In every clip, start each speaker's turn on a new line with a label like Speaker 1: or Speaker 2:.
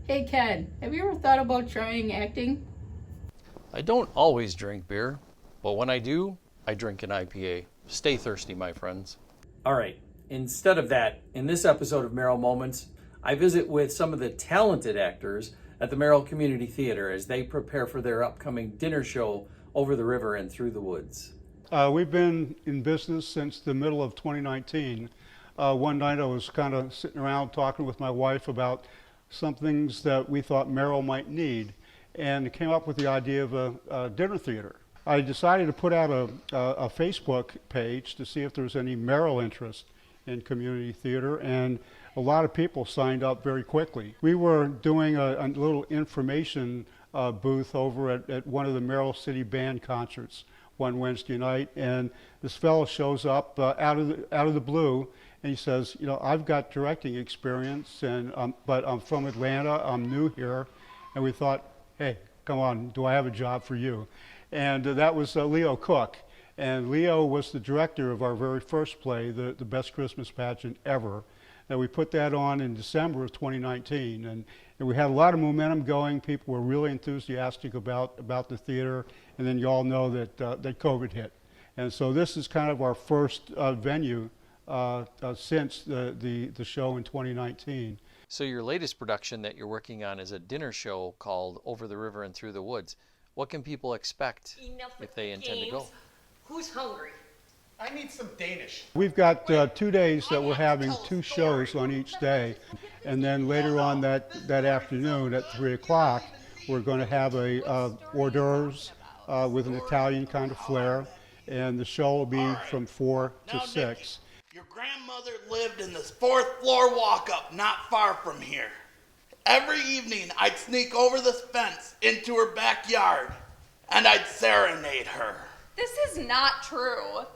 Speaker 1: Hey Ken, have you ever thought about trying acting?
Speaker 2: I don't always drink beer, but when I do, I drink an IPA. Stay thirsty, my friends.
Speaker 3: All right, instead of that, in this episode of Merrill Moments, I visit with some of the talented actors at the Merrill Community Theater as they prepare for their upcoming dinner show, Over the River and Through the Woods.
Speaker 4: We've been in business since the middle of 2019. One night I was kind of sitting around talking with my wife about some things that we thought Merrill might need, and came up with the idea of a dinner theater. I decided to put out a Facebook page to see if there was any Merrill interest in community theater, and a lot of people signed up very quickly. We were doing a little information booth over at one of the Merrill City Band concerts one Wednesday night, and this fellow shows up out of the blue, and he says, you know, I've got directing experience, and but I'm from Atlanta, I'm new here, and we thought, hey, come on, do I have a job for you? And that was Leo Cook, and Leo was the director of our very first play, the Best Christmas Pageant Ever. And we put that on in December of 2019, and we had a lot of momentum going. People were really enthusiastic about the theater, and then you all know that COVID hit. And so this is kind of our first venue since the show in 2019.
Speaker 2: So your latest production that you're working on is a dinner show called Over the River and Through the Woods. What can people expect if they intend to go?
Speaker 5: Who's hungry?
Speaker 6: I need some Danish.
Speaker 4: We've got 2 days that we're having 2 shows on each day, and then later on that afternoon at 3 o'clock, we're going to have a hors d'oeuvres with an Italian kind of flair, and the show will be from 4 to 6.
Speaker 6: Your grandmother lived in this 4th floor walk-up not far from here. Every evening, I'd sneak over this fence into her backyard, and I'd serenade her.
Speaker 5: This is not true.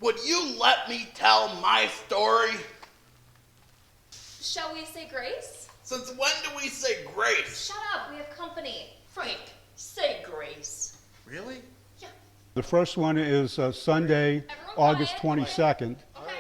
Speaker 6: Would you let me tell my story?
Speaker 5: Shall we say grace?
Speaker 6: Since when do we say grace?
Speaker 5: Shut up, we have company. Frank, say grace.
Speaker 6: Really?
Speaker 5: Yeah.
Speaker 4: The first one is Sunday, August 22nd,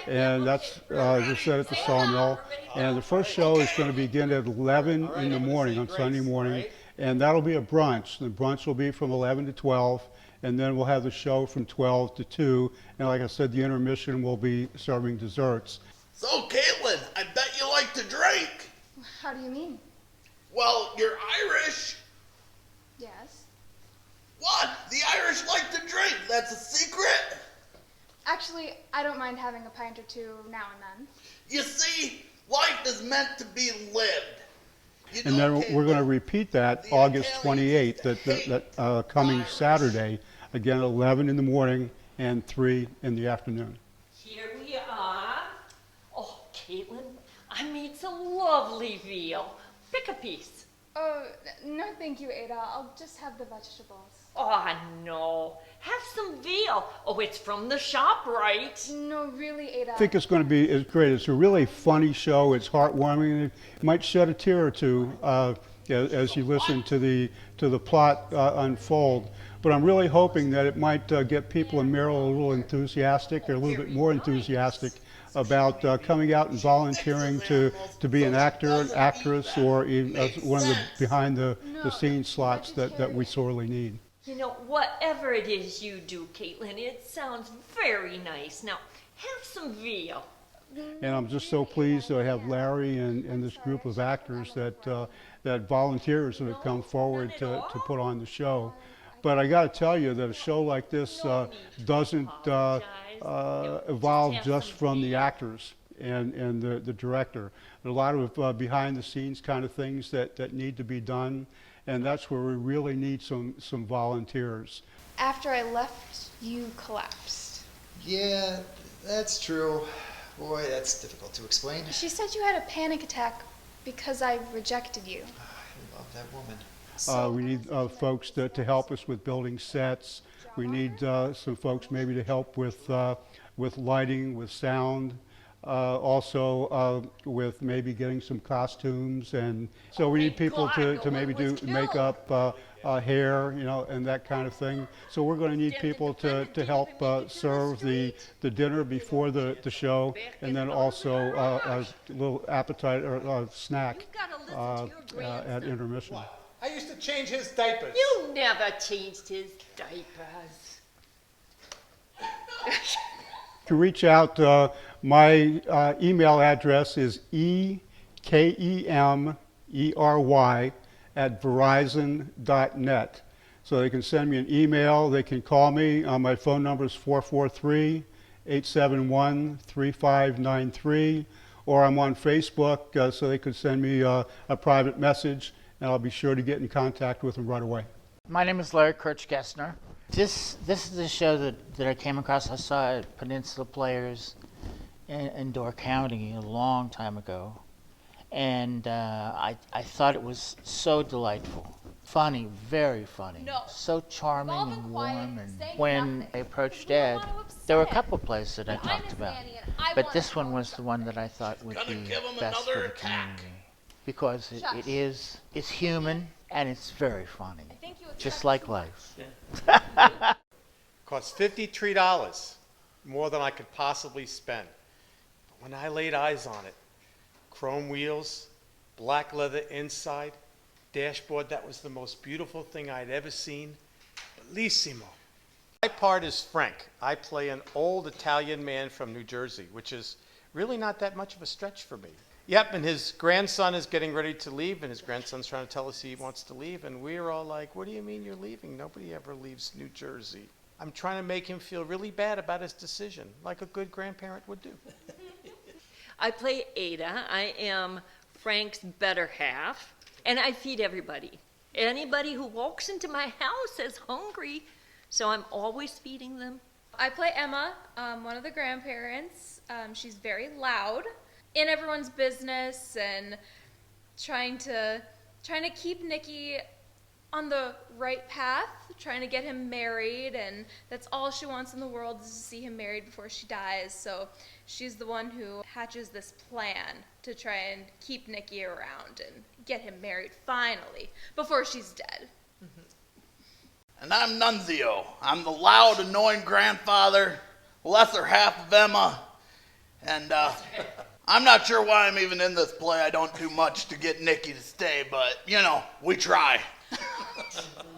Speaker 4: and that's just said at the Sawmill. And the first show is going to begin at 11 in the morning on Sunday morning, and that'll be a brunch. The brunch will be from 11 to 12, and then we'll have the show from 12 to 2. And like I said, the intermission will be serving desserts.
Speaker 6: So, Caitlin, I bet you like to drink.
Speaker 5: How do you mean?
Speaker 6: Well, you're Irish.
Speaker 5: Yes.
Speaker 6: What? The Irish like to drink. That's a secret.
Speaker 7: Actually, I don't mind having a pint or two now and then.
Speaker 6: You see, life is meant to be lived. You
Speaker 4: And
Speaker 6: know,
Speaker 4: then we're going to
Speaker 6: Caitlin,
Speaker 4: repeat that
Speaker 6: the
Speaker 4: August
Speaker 6: Italians
Speaker 4: 28th,
Speaker 6: hate
Speaker 4: that coming
Speaker 6: Irish.
Speaker 4: Saturday, again 11 in the morning and 3 in the afternoon.
Speaker 8: Here we are. Oh, Caitlin, I made some lovely veal. Pick a piece.
Speaker 7: Oh, no thank you, Ada. I'll just have the vegetables.
Speaker 8: Oh, no. Have some veal. Oh, it's from the shop, right?
Speaker 7: No, really, Ada.
Speaker 4: I think it's going to be great. It's a really funny show. It's heartwarming. It might shed a tear or two as you listen to the plot unfold. But I'm really hoping that it might get people in Merrill a little enthusiastic, or a little bit more enthusiastic about coming out and volunteering to be an actor, an actress, or even one of the behind the scenes slots that we sorely need.
Speaker 8: You know, whatever it is you do, Caitlin, it sounds very nice. Now, have some veal.
Speaker 4: And I'm just so pleased to have Larry and this group of actors that volunteers that have come forward to put on the show. But I got to tell you that a show like this doesn't evolve just from the actors and the director. There are a lot of behind the scenes kind of things that need to be done, and that's where we really need some volunteers.
Speaker 7: After I left, you collapsed.
Speaker 9: Yeah, that's true. Boy, that's difficult to explain.
Speaker 7: She said you had a panic attack because I rejected you.
Speaker 9: I love that woman.
Speaker 4: We need folks to help us with building sets. We need some folks maybe to help with lighting, with sound. Also with maybe getting some costumes, and so we need people to maybe do makeup, hair, and that kind of thing. So we're going to need people to help serve the dinner before the show, and then also a little appetite or snack at intermission.
Speaker 10: I used to change his diapers.
Speaker 8: You never changed his diapers.
Speaker 4: To reach out, my email address is ekemery@verizon.net. So they can send me an email, they can call me. My phone number is 443-871-3593, or I'm on Facebook, so they could send me a private message, and I'll be sure to get in contact with them right away.
Speaker 11: My name is Larry Kirch-Gessner. This is the show that I came across. I saw it at Peninsula Players in Door County a long time ago. And I thought it was so delightful. Funny, very funny.
Speaker 7: No.
Speaker 11: So charming
Speaker 7: We've all
Speaker 11: and
Speaker 7: been
Speaker 11: warm.
Speaker 7: quiet,
Speaker 11: And
Speaker 7: saying
Speaker 11: when
Speaker 7: nothing.
Speaker 11: I approached
Speaker 7: We don't
Speaker 11: Ed,
Speaker 7: want to upset
Speaker 11: there were a
Speaker 7: him.
Speaker 11: couple places that I
Speaker 7: But I'm
Speaker 11: talked
Speaker 7: his
Speaker 11: about.
Speaker 7: nanny and I
Speaker 11: But
Speaker 7: want
Speaker 11: this
Speaker 7: to
Speaker 11: one
Speaker 7: know
Speaker 11: was the one that I thought would
Speaker 6: Gonna
Speaker 11: be
Speaker 6: give him
Speaker 11: best for
Speaker 6: another
Speaker 11: the
Speaker 6: attack.
Speaker 11: community. Because
Speaker 7: Shush.
Speaker 11: it's human and it's very funny.
Speaker 7: I think you
Speaker 11: Just
Speaker 7: attract
Speaker 11: like
Speaker 7: too
Speaker 11: life.
Speaker 10: Cost $53, more than I could possibly spend. But when I laid eyes on it, chrome wheels, black leather inside, dashboard, that was the most beautiful thing I'd ever seen. Bellissimo. My part is Frank. I play an old Italian man from New Jersey, which is really not that much of a stretch for me. Yep, and his grandson is getting ready to leave, and his grandson's trying to tell us he wants to leave, and we're all like, what do you mean you're leaving? Nobody ever leaves New Jersey. I'm trying to make him feel really bad about his decision, like a good grandparent would do.
Speaker 8: I play Ada. I am Frank's better half, and I feed everybody. Anybody who walks into my house is hungry, so I'm always feeding them.
Speaker 7: I play Emma, one of the grandparents. She's very loud, in everyone's business, and trying to keep Nicky on the right path, trying to get him married, and that's all she wants in the world is to see him married before she dies. So she's the one who hatches this plan to try and keep Nicky around and get him married finally before she's dead.
Speaker 6: And I'm Nunzio. I'm the loud, annoying grandfather, lesser half of Emma. And I'm not sure why I'm even in this play. I don't do much to get Nicky to stay, but, we try.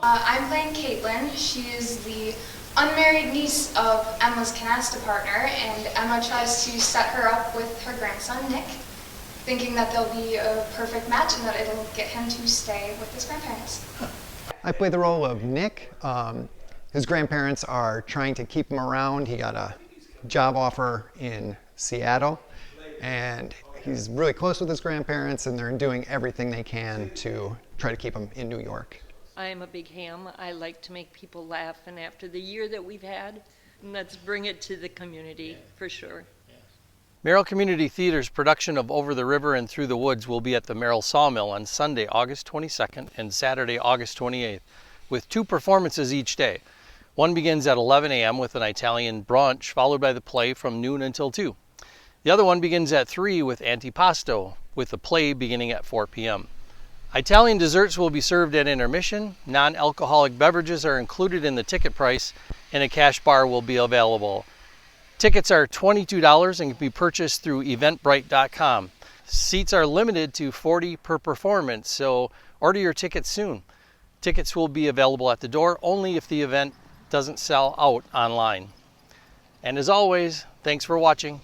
Speaker 7: I'm playing Caitlin. She is the unmarried niece of Emma's canasta partner, and Emma tries to set her up with her grandson, Nick, thinking that they'll be a perfect match and that it'll get him to stay with his grandparents.
Speaker 9: I play the role of Nick. His grandparents are trying to keep him around. He got a job offer in Seattle, and he's really close with his grandparents, and they're doing everything they can to try to keep him in New York.
Speaker 8: I am a big ham. I like to make people laugh, and after the year that we've had, let's bring it to the community for sure.
Speaker 2: Merrill Community Theater's production of Over the River and Through the Woods will be at the Merrill Sawmill on Sunday, August 22nd and Saturday, August 28th, with 2 performances each day. One begins at 11 a.m. with an Italian brunch, followed by the play from noon until 2. The other one begins at 3 with antipasto, with the play beginning at 4 p.m. Italian desserts will be served at intermission. Non-alcoholic beverages are included in the ticket price, and a cash bar will be available. Tickets are $22 and can be purchased through eventbrite.com. Seats are limited to 40 per performance, so order your tickets soon. Tickets will be available at the door only if the event doesn't sell out online. And as always, thanks for watching.